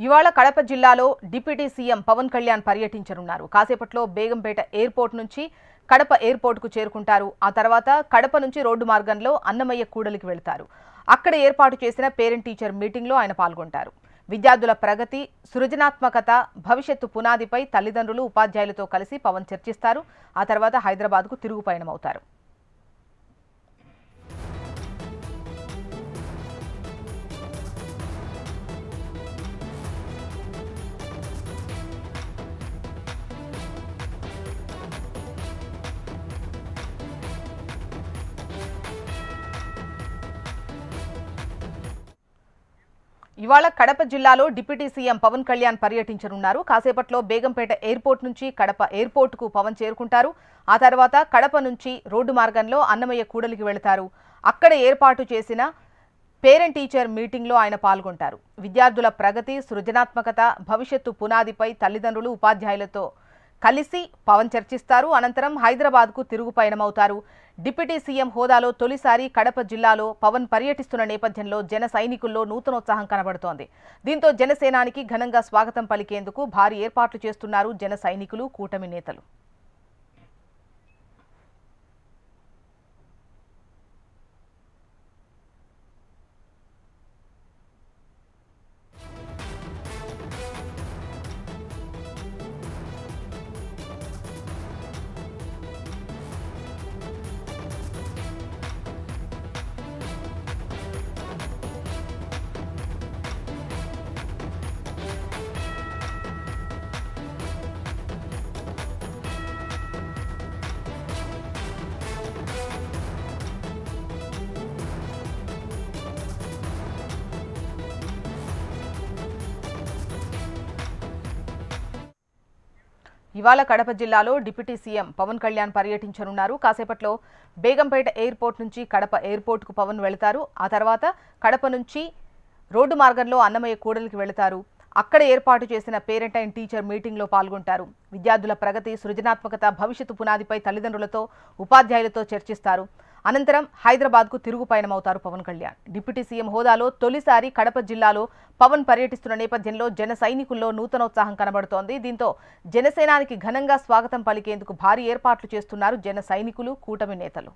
ఇవాళ కడప జిల్లాలో deputy CM Pawan Kalyan పర్యటించనున్నారు. కాసేపట్లో బేగంపేట ఎయిర్పోర్ట్ నుంచి కడప ఎయిర్పోర్ట్కు చేరుకుంటారు. ఆ తర్వాత కడప నుంచి రోడ్డు మార్గంలో అన్నమయ్య కూడలికి వెళ్తారు. అక్కడ ఏర్పాటు చేసిన పేరెంట్ టీచర్ మీటింగ్లో ఆయన పాల్గొంటారు. విద్యార్థుల ప్రగతి, సృజనాత్మకత, భవిష్యత్తు పునాదిపై తల్లిదండ్రులు, ఉపాధ్యాయులతో కలిసి పవన్ చర్చిస్తారు. ఆ తర్వాత హైదరాబాద్కు తిరుగు పయనమవుతారు. ఇవాళ కడప జిల్లాలో డిప్యూటీ సీఎం పవన్ కళ్యాణ్ పర్యటించనున్నారు. కాసేపట్లో బేగంపేట ఎయిర్పోర్ట్ నుంచి కడప ఎయిర్పోర్ట్కు పవన్ చేరుకుంటారు. ఆ తర్వాత కడప నుంచి రోడ్డు మార్గంలో అన్నమయ్య కూడలికి వెళతారు. అక్కడ ఏర్పాటు చేసిన పేరెంట్ టీచర్ మీటింగ్లో ఆయన పాల్గొంటారు. విద్యార్థుల ప్రగతి, సృజనాత్మకత, భవిష్యత్తు పునాదిపై తల్లిదండ్రులు, ఉపాధ్యాయులతో కలిసి పవన్ చర్చిస్తారు. అనంతరం హైదరాబాద్కు తిరుగు పయనమవుతారు. డిప్యూటీ సీఎం హోదాలో తొలిసారి కడప జిల్లాలో పవన్ పర్యటిస్తున్న నేపథ్యంలో జన సైనికుల్లో నూతనోత్సాహం కనబడుతోంది. దీంతో జనసేనానికి ఘనంగా స్వాగతం పలికేందుకు భారీ ఏర్పాట్లు చేస్తున్నారు జన సైనికులు, కూటమి నేతలు. ఇవాళ కడప జిల్లాలో డిప్యూటీ సీఎం పవన్ కళ్యాణ్ పర్యటించనున్నారు. కాసేపట్లో బేగంపేట ఎయిర్పోర్ట్ నుంచి కడప ఎయిర్పోర్ట్కు పవన్ వెళతారు. ఆ తర్వాత కడప నుంచి రోడ్డు మార్గంలో అన్నమయ్య కూడలికి వెళతారు. అక్కడ ఏర్పాటు చేసిన పేరెంట్ అండ్ టీచర్ మీటింగ్లో పాల్గొంటారు. విద్యార్థుల ప్రగతి, సృజనాత్మకత, భవిష్యత్తు పునాదిపై తల్లిదండ్రులతో, ఉపాధ్యాయులతో చర్చిస్తారు. అనంతరం హైదరాబాద్కు తిరుగు పయనమవుతారు పవన్ కళ్యాణ్. డిప్యూటీ సీఎం హోదాలో తొలిసారి కడప జిల్లాలో పవన్ పర్యటిస్తున్న నేపథ్యంలో జన సైనికుల్లో నూతనోత్సాహం కనబడుతోంది. దీంతో జనసేనానికి ఘనంగా స్వాగతం పలికేందుకు భారీ ఏర్పాట్లు చేస్తున్నారు జన సైనికులు, కూటమి నేతలు.